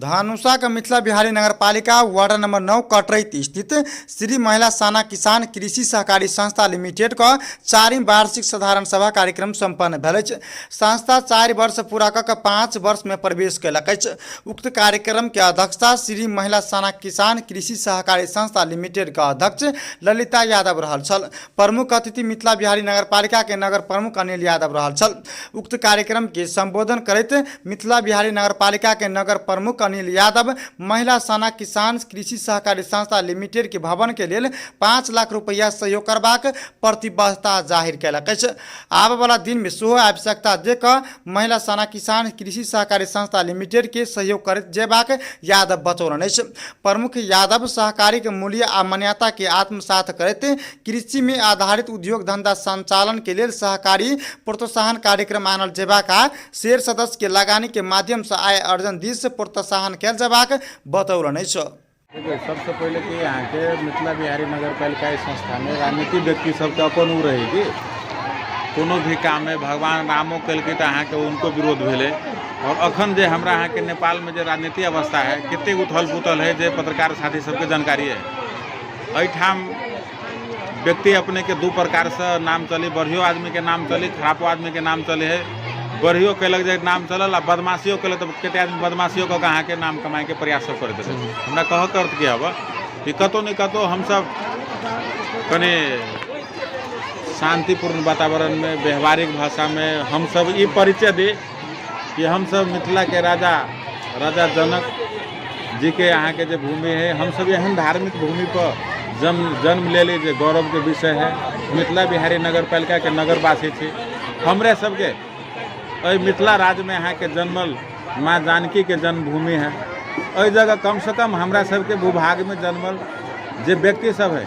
धनुषा का मिथिला बिहारी नगरपालिका ward number 9 कटरैत स्थित श्री महिला साना किसान कृषि सहकारी संस्था लिमिटेड का 4वीं वार्षिक साधारण सभा कार्यक्रम संपन्न भेल। संस्था 4 वर्ष पूरा कऽ 5 वर्ष में प्रवेश कयलक। उक्त कार्यक्रम के अध्यक्षता श्री महिला साना किसान कृषि सहकारी संस्था लिमिटेड का अध्यक्ष ललिता यादव रहल छल। प्रमुख अतिथि मिथिला बिहारी नगरपालिका के नगर प्रमुख अनिल यादव रहल छल। उक्त कार्यक्रम के संबोधन करैत मिथिला बिहारी नगरपालिका के नगर प्रमुख अनिल यादव महिला साना किसान कृषि सहकारी संस्था लिमिटेड के भवन के लिए 5 लाख रुपया सहयोग करबाक प्रतिबद्धता जाहिर कयलक। आब वाला दिन में सेहो आवश्यकता देख महिला साना किसान कृषि सहकारी संस्था लिमिटेड के सहयोग करैत जेबाक यादव बतौलनि। प्रमुख यादव सहकारी के मूल्य आ मान्यता के आत्मसात करैत कृषि में आधारित उद्योग धंधा संचालन के लिए सहकारी प्रोत्साहन कार्यक्रम आनल जेबाक आ शेयर सदस्य के लगानी के माध्यम से आय अर्जन दिस प्रोत्साहन कयल जेबाक बतौलनि। सबसे पहले कि यहाँ के मिथिला बिहारी नगरपालिका संस्था में राजनीतिक व्यक्ति सबके अपन उ रहेगी। कोनो भी काम में भगवान रामो कलके तो अहाँ के उनको विरोध भेले। और अखन जे हमरा यहाँ के नेपाल में जो राजनीतिक अवस्था है कितने उथल पुथल है, जो पत्रकार साथी सबके जानकारी है। एठाम व्यक्ति अपने के 2 प्रकार से नाम चली, बढ़ियो आदमी के नाम चली, खराबो आदमी के नाम चले है। बढ़ियो कलक जे नाम चलल आ बदमाशियों कल तो कते आदमी बदमाशियों का कहाँ के नाम कमाए के प्रयास सब करते रहे। हमरा कह कर अर्थ क्या हब कि कतो नहीं कतो हम सब कने शांतिपूर्ण वातावरण में व्यवहारिक भाषा में हम सब ये परिचय दे कि हम सब मिथिला के राजा जनक जी के यहाँ के जो भूमि है, हम सब एहन धार्मिक भूमि पर जन्म ले ली जो गौरव के विषय है। मिथिला बिहारी नगरपालिका के नगरवासी थी हमरे सबके मिथिला राज्य में यहाँ के जन्मल माँ जानकी के जन्मभूमि है। अ जगह कम से कम हमरा सबके भूभाग में जन्मल जो व्यक्ति सब है,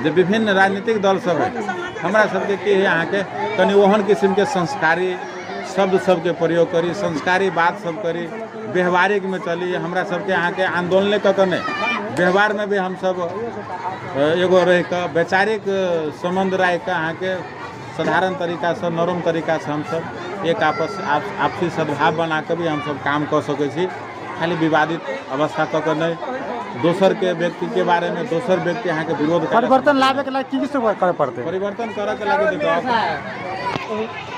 जो विभिन्न राजनीतिक दल सब है, हमरा सबके कि यहाँ के कनी ओहन किस्म के संस्कारी शब्द सबके प्रयोग करी, संस्कारी बात सब करी, व्यवहारिक में चली। हमरा सबके यहाँ के आंदोलन कने व्यवहार में भी हम सब एगो रह कर वैचारिक संबंध रह कर यहाँ के साधारण तरीका से नरम तरीका से हम सब एक आपसी सद्भाव बना कर भी हम सब काम कर सके छी। खाली विवादित अवस्था कऽ के नहीं, दोसर के व्यक्ति के बारे में दोसर व्यक्ति यहाँ के विरोध परिवर्तन लावे के लागि की करे पड़ते। परिवर्तन करे के लागि देखो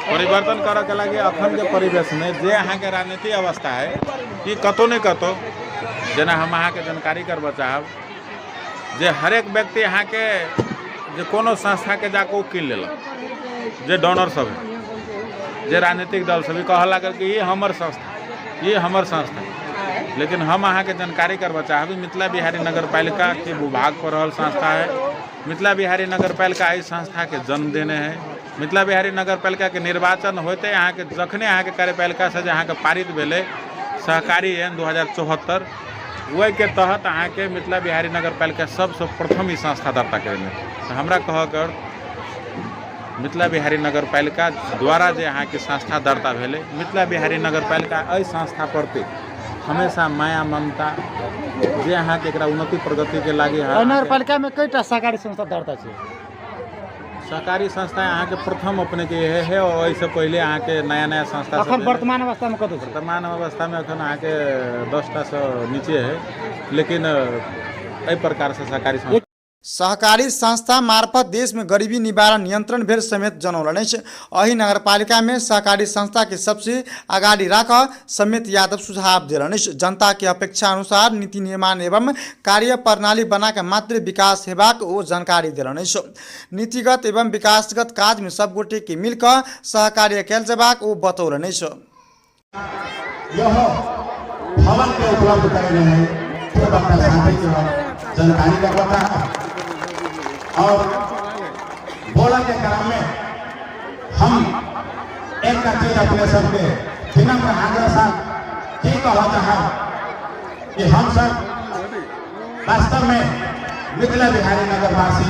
परिवर्तन करे के लागि अखन के परिवेश में जे यहाँ के राजनीतिक अवस्था है कि कतो नहीं कतो जेना हम अहाँ के जानकारी करबा चाहब जे हरेक व्यक्ति यहाँ के जे कोनो संस्था के जाके किन लेलक, जे डोनर सब है, जे राजनीतिक दल सभी कह लागल कि ये हमर संस्था। लेकिन हम अहाँ के जानकारी करबा चाहब मिथिला बिहारी नगरपालिका के विभाग पर रहल संस्था है। मिथिला बिहारी नगरपालिका इस संस्था के जन्म देने हैं। मिथिला बिहारी नगरपालिका के निर्वाचन होते यहाँ के जखने यहाँ के कार्यपालिका से यहाँ के पारित भेले सहकारी ऐन 2074 वही के तहत अहाँ के मिथिला बिहारी नगरपालिका सबसे प्रथम ई संस्था दर्ता करेंगे। तो हमरा कह कर मिथिला बिहारी नगरपालिका द्वारा जो यहाँ के संस्था दर्ता भेले, मिथिला बिहारी नगरपालिका एहि संस्था प्रति हमेशा माया ममता जे यहाँ के उन्नति प्रगति के लागे है। नगरपालिका में कईटा सहकारी संस्था दर्ता है। सहकारी संस्था यहाँ के प्रथम अपने के है और इससे पहले यहाँ के नया संस्था वर्तमान अवस्था में कतो वर्तमान अवस्था में अखन यहाँ के 10टा से नीचे है। लेकिन एहि प्रकार से सहकारी संस्था मार्फत देश में गरीबी निवारण नियंत्रण भेल समेत जनौलनि। अही नगरपालिका में सहकारी संस्था के सबसे आगाड़ी राख समेत यादव सुझाव देलनि। जनता के अपेक्षा अनुसार नीति निर्माण एवं कार्य प्रणाली बना के मात्र विकास हेबाक ओ जानकारी देलनि। नीतिगत एवं विकासगत काज में सब गोटे के मिलकर सहकार्य कयल जेबाक ओ बतौलनि। भवन के उपलब्ध करने हैं जानकारी का पता है। और बोला के क्रम में हम एक चीज अपने सबके विनम्र आग्रह साथ ये कहता है कि हम सब वास्तव में मिथिला बिहारी नगरवासी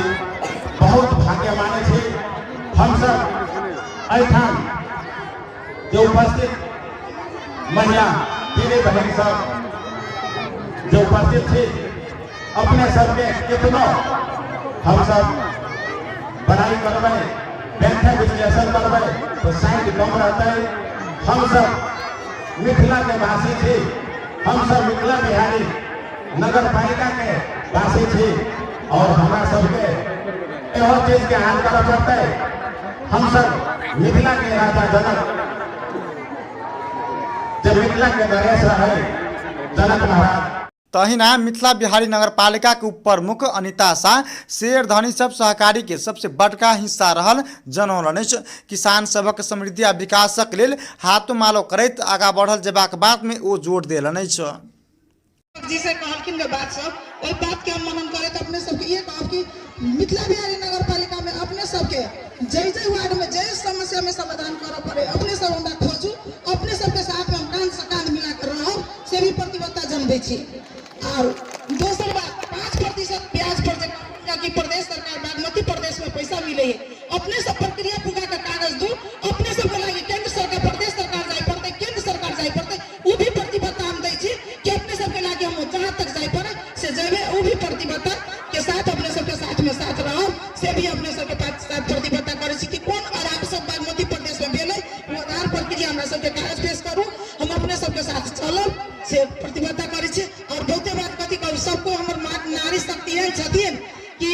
बहुत भाग्यमानी थे। हम सब एठाम जो उपस्थित महिला दीदी बहन सब जो उपस्थित थी अपने सबके कितनों हम सब बनाई करवाए, व्याख्या विश्लेषण करवाए तो साइड कम रहता है। हम सब मिथिला के भाषी थे, हम सब मिथिला बिहारी नगर पालिका के वासी छी और हमरा सबके एहो चीज के हाल करऽ पड़तै। हम सब मिथिला के राजा जनक जब मिथिला के नरेश रहे जनक महाराज तहिना मिथिला बिहारी नगरपालिका के उप प्रमुख अनिता शाह शेरधनी सब सहकारी के सबसे बड़का हिस्सा रहल जनौलनि। किसान सबक समृद्धि आ विकासक लेल हाथो मालो करैत आगा बढ़ल जेबाक बात में ओ जोर देलनि। जी से कहलखिन के बात सब ओई बात के हम मनन करे त अपने सब के ये कहब कि मिथिला बिहारी नगरपालिका में अपने सब के जय जय वार्ड में जय समस्या में समाधान करे पड़े अपने सब हमरा खोजू, अपने सब के साथ में हम कान से कान मिला कर रहब से भी प्रतिबद्धता जनबै छी। और दोसर बात 5% ब्याज पर कि प्रदेश सरकार बागमती प्रदेश में पैसा मिले है, अपने सब प्रक्रिया पूरा के कागज दू, अपने सब के लागी केंद्र सरकार प्रदेश सरकार जाय पड़ते, केंद्र सरकार जाय पड़ते, वो भी प्रतिबद्धता हम दै छी कि अपने सब के लागी हम जहां तक जाय पड़े से जेबे, वो भी प्रतिबद्धता के साथ अपने सब के साथ में साथ रहब से भी अपने सब के साथ प्रतिबद्धता करे छी कि कोन आराम सब बागमती प्रदेश में भेले वो आधार प्रक्रिया हमरा सब के कागज पेश करू, हम अपने सब के साथ चलब से प्रतिबद्धता करे छी। और बहुते बात कथी कहू, सबको हमर नारी शक्ति एहन छथिन कि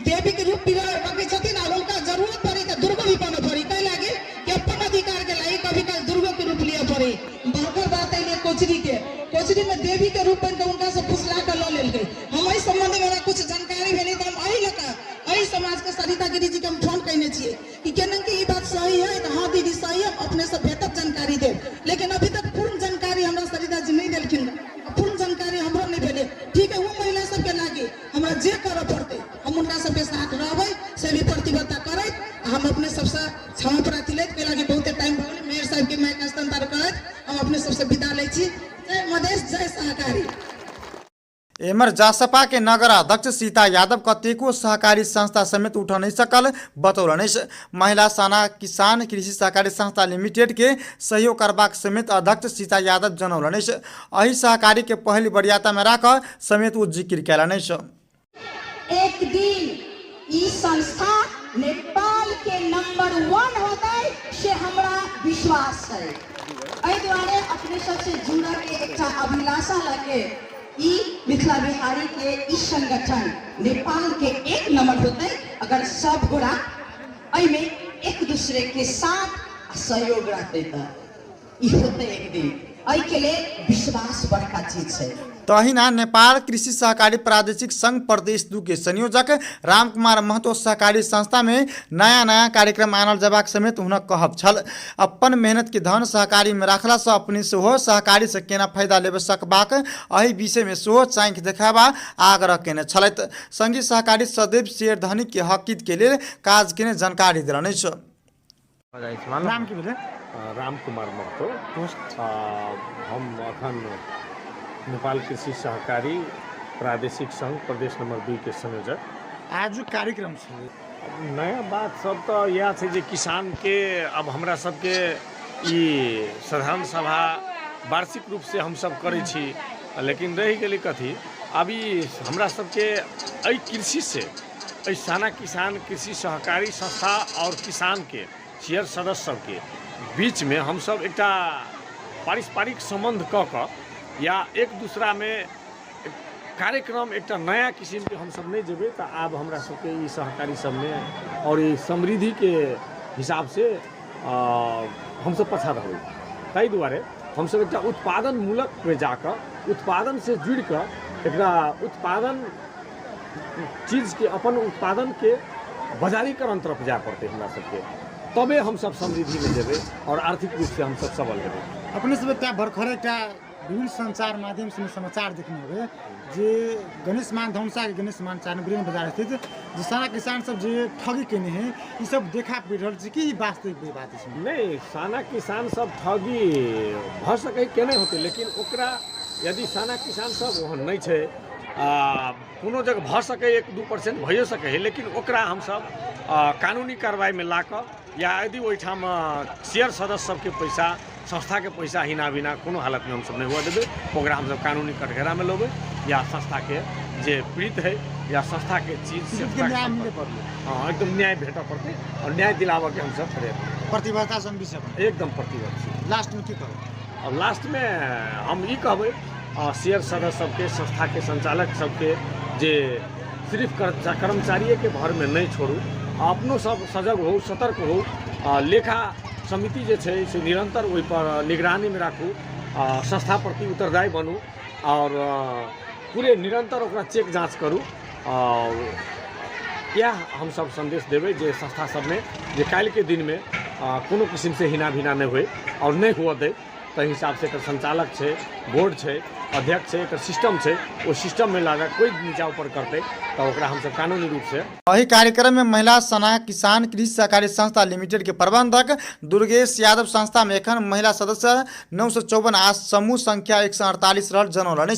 देवी के रूप में रखे छथिन और उनका जरूरत पड़ी तो दुर्गो भी बनो पड़ी कह लागे कि अपन अधिकार के लागी कभी कभी दुर्गो के रूप लिया पड़ी। बड़कर बात है कोचरी में देवी के रूप में उनका से फुसला कर लो लेल गई। हम एहि संबंध में कुछ जानकारी भेली तो हम एहि लका एहि समाज के सरिता गिरी जी के हम फोन कहने छिए कि केना कि ई बात सही है तो हां दीदी सही है, अपने से बेहतर जानकारी दे, लेकिन अभी तक पूर्ण जानकारी हमरा सरिता जी नहीं देलखिन, पूर्ण जानकारी हमरा नहीं भेले। ठीक है, वो महिला सब के लागे हमरा जे करऽ पड़ते हम उनका सब के साथ रहबै से भी प्रतिबद्धता करैत हम अपने सबसे क्षमा प्रार्थी लेत के लागे बहुते टाइम भ गेलै मेयर साहब के माइक हस्तांतर करैत हम अपने सबसे विदा लै छी। जय मधेश जय सहकारी। एमर जासपा के नगर अध्यक्ष सीता यादव कतेको सहकारी संस्था समेत उठ नहीं सकल बतौलनि। महिला साना किसान कृषि सहकारी संस्था लिमिटेड के सहयोग करबाक समेत अध्यक्ष सीता यादव जनौलनि। एहि सहकारी के पहली वरीयता में राख समेत वो जिक्र कयलनि। एक दिन ई संस्था नेपाल के नंबर 1 होतै से हमरा विश्वास है। एहि दुआरे अपने सबसे जुड़ल के एकटा अभिलाषा लगे ई मिथिला बिहारी के ई संगठन नेपाल के 1 नंबर होते अगर सब गोरा में एक दूसरे के साथ सहयोग रखते तो ई होते एक दिन। एहि के लिए विश्वास बड़का चीज है। तहिना नेपाल कृषि सहकारी प्रादेशिक संघ प्रदेश 2 के संयोजक रामकुमार महतो सहकारी संस्था में नया नया कार्यक्रम आनल जबाक समेत हुनक कहब छल। अपन मेहनत के धन सहकारी में राखला से अपने सेहो सहकारी से केना फायदा लेबे सकबाक एहि विषय में सेहो चाँखि देखाबा आग्रह केने छलैथ। संघीय सहकारी सदैव शेरधनी के हकीत के लिए काज केने जानकारी देलनि। नाम की भेलै? रामकुमार महतो। हम अखन नेपाल कृषि सहकारी प्रादेशिक संघ प्रदेश नंबर 2 के संयोजक। आज कार्यक्रम नया बात सब तो यह है जे किसान के अब हमरा सबके ई साधारण सभा वार्षिक रूप से हम सब करे छी, लेकिन रह गेलै कथी अभी हमरा सबके एहि कृषि से एहि साना किसान कृषि सहकारी संस्था और किसान के शेयर सदस्य सबके बीच में हम सब एकटा पारस्परिक संबंध क या एक दूसरा में कार्यक्रम एक नया किस्म के हम सब नहीं जेबे तो आब हमरा सबके ई सहकारी सब में और ये समृद्धि के हिसाब से हम सब पछा रहे। ताहि दुआरे हम सब एक उत्पादन मूलक पे जाकर उत्पादन से जुड़ कर एक उत्पादन चीज के अपन उत्पादन के बाजारीकरण तरफ जा पड़ते हमरा सबके, तबे हम सब समृद्धि में जेबे और आर्थिक रूप से हम सब सबल हेबे। अपने सब भरखरे विभिन्न संचार माध्यम से समाचार देखने हुए जे गणेश मान धौसा के गणेश मान चानब्रेन बाजार स्थित जो साना किसान सब जो ठगी केने हैं ये सब देखा पड़ रहा है कि वास्तविक बात इसमें नहीं साना किसान सब ठगी भ सके केने होते, लेकिन ओकरा यदि साना किसान सब वहाँ नहीं है कोनो जगह भ सके 1-2% भइयो सके है, लेकिन ओकरा हम सब कानूनी कार्रवाई में ला या यदि ओहिठाम शेयर सदस्य सबके पैसा संस्था के पैसा हिना बिना कोनो हालत में हम सब नहीं हुआ देवे, ओकरा हम सब कानूनी कटघरा में लेबे या संस्था के जे पीड़ित है या संस्था के चीज से न्याय मिले पड़े। हाँ एकदम न्याय भेटा पड़ते और न्याय दिलावा के हम सब प्रयत्न प्रतिबद्धता एकदम प्रतिबद्ध। लास्ट में की करो अब लास्ट में हम ई कहबै शेयर सदस्य सबके, संस्था के संचालक सबके जे सिर्फ कर्मचारिये के भर में नहीं छोड़ू, अपनो सब सजग हो, सतर्क हो, लेखा समिति जे छै से निरंतर ओहि पर निगरानी में राखू, संस्था प्रति उत्तरदायी बनू और पूरे निरंतर ओकरा चेक जांच करू। यह हम सब संदेश देबै जे संस्था सब में जे काल्हि के दिन में कोनो किस्म से हिना भिना नहीं हुए और नहीं हुआ दे, ताहि हिसाब से एकर संचालक छै, बोर्ड छै, अध्यक्ष छै, एकर सिस्टम छै, ओ सिस्टम में लागत कोई नीचा ऊपर करते तो ओकरा हम सब कानूनी रूप से। वही कार्यक्रम में महिला सना किसान कृषि सहकारी संस्था लिमिटेड के प्रबंधक दुर्गेश यादव संस्था में एखन महिला सदस्य 954 आ समूह संख्या 148 रहल जनौलनि।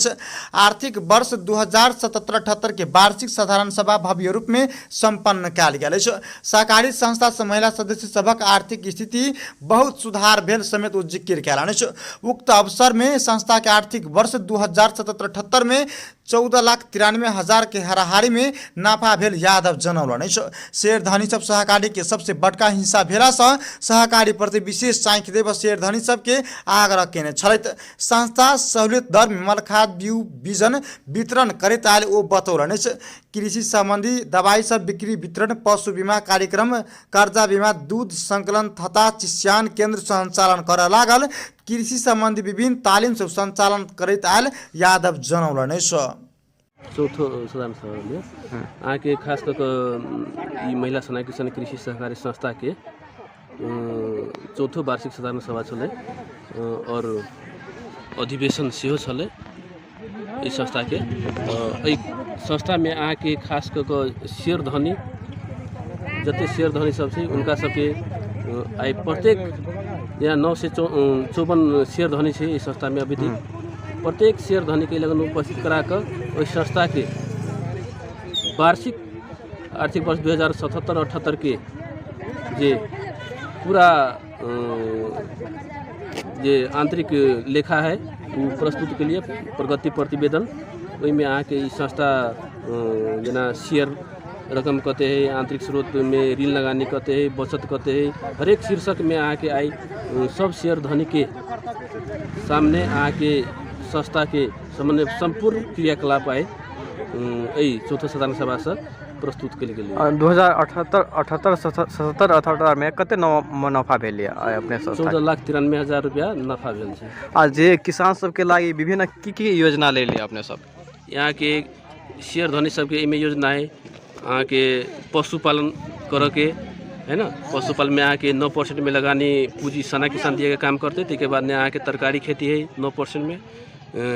आर्थिक वर्ष 2077-78 के वार्षिक साधारण सभा भव्य रूप में संपन्न कयल गेल अछि। सहकारी संस्था से महिला सदस्य सभक आर्थिक स्थिति बहुत सुधार भेल समेत ओ जिक्र कयलनि। उक्त अवसर में संस्था के आर्थिक वर्ष 2077-78 में 14,93,000 के हाराहारी में नाफा भेल यादव जनौलनि। शेयरधनी सब सहकारी के सबसे बड़का हिस्सा भेला से सहकारी प्रति विशेष साइंख देव शेयरधनी सब के आग्रह केने छलैथ। संस्था सहूलियत दर में मलखाद बीउ बीजन वितरण करैत आयल ओ बतौलनि। कृषि संबंधी दवाई सब बिक्री वितरण, पशु बीमा कार्यक्रम, कर्जा बीमा, दूध संकलन तथा चिस्यान केंद्र संचालन कर लागल। कृषि संबंधी विभिन्न तालीम सब संचालन करैत आयल यादव जनौलनि। चौथो साधारण सभा में आके खास कर महिला सना किसान कृषि सहकारी संस्था के चौथो वार्षिक साधारण सभा चले और अधिवेशन सेहो चले इस संस्था के। संस्था में आके खास कर शेयर धनी जते शेयर धनी सब छै उनका सबके आई प्रत्येक यहाँ 9 से 54 शेयर धनी है इस संस्था में। अभी प्रत्येक शेयर धनी के लगन उपस्थित करा कर उस संस्था के वार्षिक आर्थिक वर्ष 2077-78 के जे पूरा जे आंतरिक लेखा है वो प्रस्तुत के लिए प्रगति प्रतिवेदन वही में आके इस संस्था जना शेयर रकम कहते हैं, आंतरिक स्रोत में ऋण लगाने कहते हैं, बचत कहते हैं, हर एक शीर्षक में आके आई सब शेयर धनी के सामने आके संस्था के सामने संपूर्ण क्रियाकलाप आए चौथा साधारण सभा से प्रस्तुत के लिए। 2078-77 में कते मुनाफा भेल अपने संस्था? 14,93,000 रुपया नफा भेल छै। आ जे किसान सबके लागी विभिन्न की योजना ले लिया अपने सब? यहाँ के शेयर धनी सबके इमे योजना है आके पशुपालन कर के है ना, पशुपालन में आके 9% में लगानी पूंजी सना किसान दिए के काम करते। के बाद में आके तरकारी खेती है 9% में,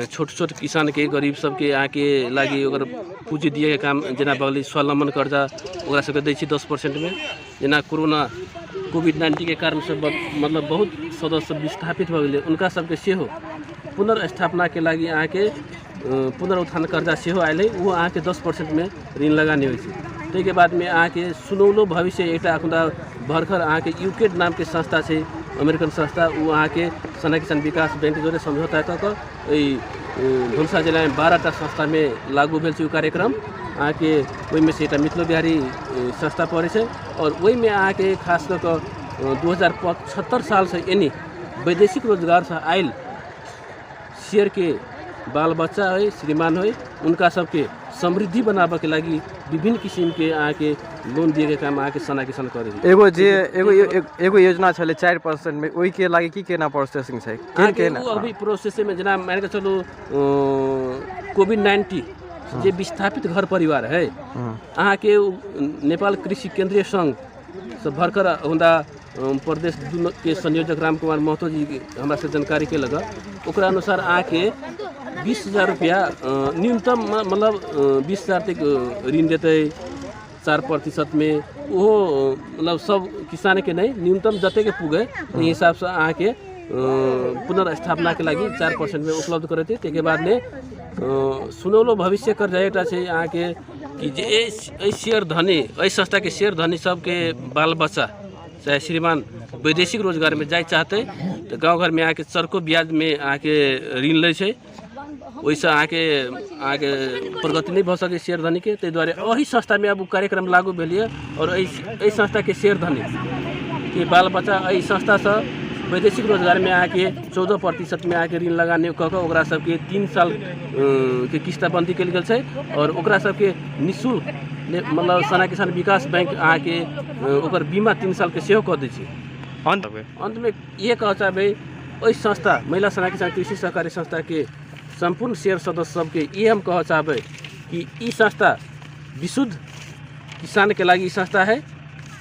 छोट किसान के गरीब सबके आके लागी अगर पूंजी दिए के काम जना बगली स्वावलंबन कर्जा ओकरा सबके दै छी 10% में। जना कोरोना कोविड-19 के कारण से मतलब बहुत सदस्य विस्थापित भ गेलै उनका सबके सेहो पुनर्स्थापना के लागी आके पुनरुत्थान कर्जा सेहो आयल है, वो आके 10% में ऋण लगानी होइ छै। के बाद में आके सुनौलो भविष्य एक भरखर आके यूकेड नाम के संस्था है, अमेरिकन संस्था, वो आके सना किसान विकास बैंक जोड़े समझौता कर धनुषा जिला में 12टा संस्था में लागू भेल छै कार्यक्रम आके वही में से मिथिलो बिहारी संस्था पड़े छै। और वही में आके खास कर 2075 साल से यानी वैदेशिक रोजगार से आयल शेयर के बाल बच्चा हो श्रीमान हो उनका सबके समृद्धि बनाबे के लगी विभिन्न किस्म के आके लोन दिए के काम आके सना किसान करे। एगो योजना छले 4% में, वही के लागी की केना प्रोसेसिंग छै? अभी प्रोसेस में जना मान के चलो कोविड-19 जे विस्थापित घर परिवार है अहाँ के नेपाल कृषि केंद्रीय संघ से भरकर हुंदा प्रदेश के संयोजक राम कुमार महतो जी हमरा से जानकारी के लगा ओकरा अनुसार आके 20,000 रुपया न्यूनतम मतलब 20,000 तक ऋण देते 4% में। वो मतलब सब किसान के नहीं न्यूनतम जते के पुगे हिसाब से आके पुनर्स्थापना के लगी 4% में उपलब्ध करते। के बाद में सुनौलो भविष्य कर जाएटा से आके कि जे शेयर धनी संस्था के शेयर धनी सबके बाल बच्चा चाहे श्रीमान वैदेशिक रोजगार में जाए चाहते तो गांव घर में आके चरको ब्याज में आके ऋण ले छै, वैसे आगे प्रगति नहीं भ सके शेयर धनी के। द्वारे वही संस्था में अब कार्यक्रम लागू भेलिए और संस्था के शेयर धनी के बाल बच्चा संस्था से वैदेशिक रोजगार में आके 14% में आके ऋण लगाने कह के ओकरा सबके 3 साल के किस्ताबंदी कल गेल छै और ओकरा सबके निःशुल्क मतलब सना किसान विकास बैंक आके ओकर बीमा 3 साल के सेहो कऽ दै छै। अंत में ये कह चाहबै ओहि संस्था महिला सना किसान कृषि सहकारी संस्था के संपूर्ण शेयर सदस्य सबके ये हम कह चाहबै कि ई संस्था विशुद्ध किसान के लागी संस्था है।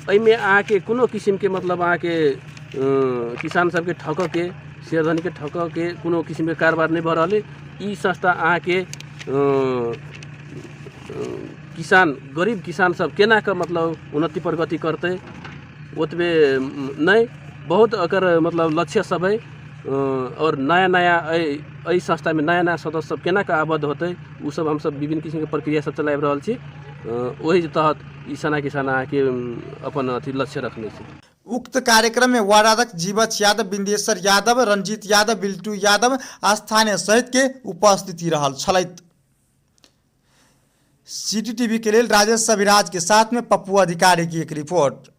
एहिमे अहाँके कोनो किस्म के मतलब अहाँके किसान सबके ठक के शेयरधनी के ठक के कोनो किस्म के कारोबार नहीं भऽ रहल है। ई संस्था अहाँके किसान गरीब किसान सब केना के मतलब उन्नति प्रगति करते ओतबे नहीं बहुत एकर मतलब लक्ष्य सब है और नया नया एहि संस्था में नया नया सदस्य सब केना के आबद्ध होते उ सब हम सब विभिन्न किस्म के प्रक्रिया सब चलाबि रहल छी। वही तहत ई सना किसान के अपन अथी लक्ष्य रखने छी। उक्त कार्यक्रम में वार्ड अध्यक्ष जीवछ यादव, बिंदेश्वर यादव, रंजीत यादव, बिल्टू यादव स्थानीय सहित के उपस्थिति रहल छलैत। सिटी टीवी के लिए राजेश सविराज के साथ में पप्पू अधिकारी की एक रिपोर्ट।